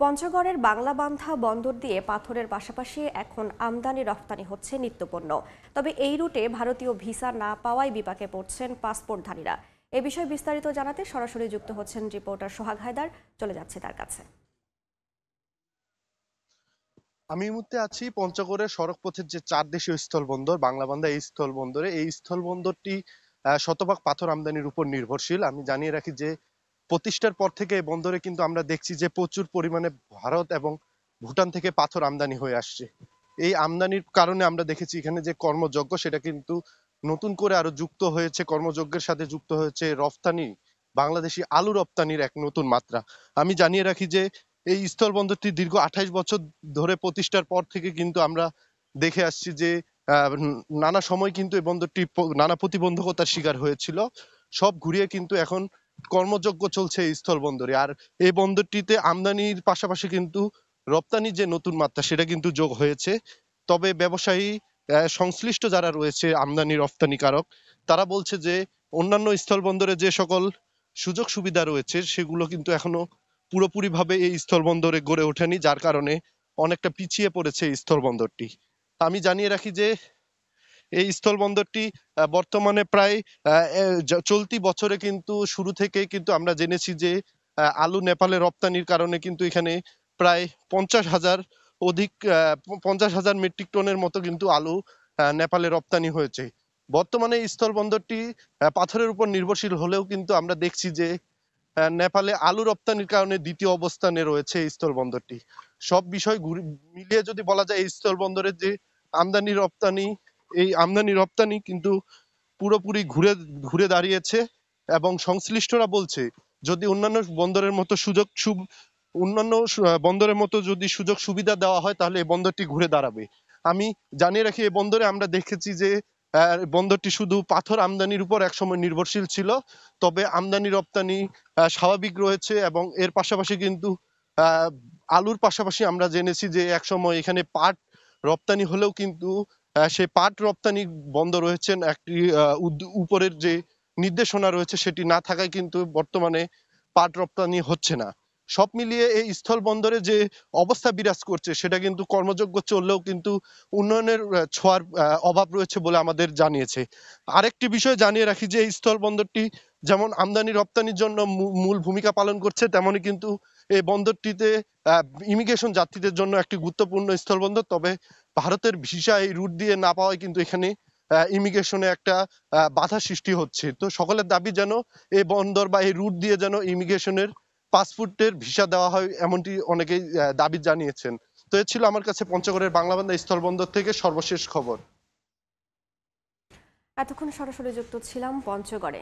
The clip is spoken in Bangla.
পঞ্চগড়ের বাংলাবান্ধা বন্দর দিয়ে পাথরের পাশাপাশি এখন আমদানি রপ্তানি হচ্ছে নিত্যপণ্য। তবে এই রুটে ভারতীয় ভিসা না পাওয়ায় বিপাকে পড়ছেন পাসপোর্টধারীরা। এ বিষয়ে বিস্তারিত জানাতে সরাসরি যুক্ত হচ্ছেন রিপোর্টার সোহাগ হায়দার। চলে যাচ্ছে তার কাছে। আমি এই মুহূর্তে আছি পঞ্চগড়ের সড়কপথের যে 4 দেশীয় স্থলবন্দর বাংলাবান্ধা এই স্থলবন্দরে। এই স্থলবন্দরটি শতভাগ পাথর আমদানির উপর নির্ভরশীল। আমি জানিয়ে রাখি যে প্রতিষ্ঠার পর থেকে এই বন্দরে কিন্তু আমরা দেখছি যে প্রচুর পরিমাণে ভারত এবং ভুটান থেকে পাথর আমদানি হয়ে আসছে। এই আমদানির কারণে আমরা দেখেছি এখানে যে কর্মযজ্ঞ সেটা কিন্তু নতুন করে আরো যুক্ত হয়েছে, কর্মযজ্ঞের সাথে যুক্ত হয়েছে রফতানি, বাংলাদেশি আলু রপ্তানির এক নতুন মাত্রা। আমি জানিয়ে রাখি যে এই স্থলবন্দরটি দীর্ঘ 28 বছর ধরে প্রতিষ্ঠার পর থেকে কিন্তু আমরা দেখে আসছি যে নানা সময় কিন্তু এই বন্দরটি নানা প্রতিবন্ধকতার শিকার হয়েছিল। সব ঘুরিয়ে কিন্তু এখন কর্মযজ্ঞ চলছে এই স্থলবন্দরে। আর এই বন্দরটিতে আমদানির পাশাপাশি কিন্তু রপ্তানির যে নতুন মাত্রা সেটা কিন্তু যোগ হয়েছে। তবে ব্যবসায়ী সংশ্লিষ্ট যারা রয়েছে আমদানি রপ্তানিকারক, তারা বলছে যে অন্যান্য স্থলবন্দরে যে সকল সুযোগ সুবিধা রয়েছে সেগুলো কিন্তু এখনো পুরোপুরিভাবে এই স্থলবন্দরে গড়ে ওঠেনি, যার কারণে অনেকটা পিছিয়ে পড়েছে এই স্থলবন্দরটি। আমি জানিয়ে রাখি যে এই স্থলবন্দরটি বর্তমানে প্রায় চলতি বছরে কিন্তু শুরু থেকে কিন্তু আমরা জেনেছি যে আলু নেপালে রপ্তানির কারণে কিন্তু এখানে প্রায় 50,000 অধিক 50,000 মেট্রিক টনের মতো কিন্তু আলু নেপালে রপ্তানি হয়েছে। বর্তমানে এই স্থলবন্দরটি পাথরের উপর নির্ভরশীল হলেও কিন্তু আমরা দেখছি যে নেপালে আলু রপ্তানির কারণে দ্বিতীয় অবস্থানে রয়েছে এই স্থলবন্দরটি। সব বিষয় মিলিয়ে যদি বলা যায় এই স্থলবন্দরের যে আমদানি রপ্তানি, এই আমদানি রপ্তানি কিন্তু পুরোপুরি ঘুরে ঘুরে দাঁড়িয়েছে। এবং সংশ্লিষ্টরা বলছে যদি অন্যান্য বন্দরের মতো বন্দরের মতো যদি সুযোগ সুবিধা দেওয়া হয় তাহলে এই বন্দরটি ঘুরে দাঁড়াবে। আমি জানিয়ে রাখি এই বন্দরে আমরা দেখেছি যে বন্দরটি শুধু পাথর আমদানির উপর একসময় নির্ভরশীল ছিল, তবে আমদানি রপ্তানি স্বাভাবিক রয়েছে। এবং এর পাশাপাশি কিন্তু আলুর পাশাপাশি আমরা জেনেছি যে একসময় এখানে পাট রপ্তানি হলেও কিন্তু সেই পাট রপ্তানি বন্ধ রয়েছেন। একটি উপরের যে নির্দেশনা রয়েছে সেটি না থাকায় কিন্তু বর্তমানে পাট রপ্তানি হচ্ছে না। সব মিলিয়ে এই স্থল বন্দরে যে অবস্থা বিরাজ করছে সেটা কিন্তু কর্মযোগ্য চললেও কিন্তু উন্নয়নের ছোঁয়ার অভাব রয়েছে বলে আমাদের জানিয়েছে। আরেকটি বিষয় জানিয়ে রাখি যে এই স্থল বন্দরটি যেমন আমদানি রপ্তানির জন্য মূল ভূমিকা পালন করছে, তেমনি কিন্তু এই বন্দরটিতে ইমিগ্রেশন যাত্রীদের জন্য একটি গুরুত্বপূর্ণ স্থলবন্দর। তবে ভারতের ভিসা এই রুট দিয়ে না পাওয়ায় কিন্তু এখানে ইমিগ্রেশনে একটা বাধা সৃষ্টি হচ্ছে। তো সকলের দাবি যেন এই বন্দর বা এই রুট দিয়ে যেন ইমিগ্রেশনের পাসপোর্টের ভিসা দেওয়া হয়, এমনটি অনেকেই দাবি জানিয়েছেন। তো এ ছিল আমার কাছে পঞ্চগড়ের বাংলাবান্ধা স্থলবন্দর থেকে সর্বশেষ খবর। এতক্ষণ সরাসরি যুক্ত ছিলাম পঞ্চগড়ে।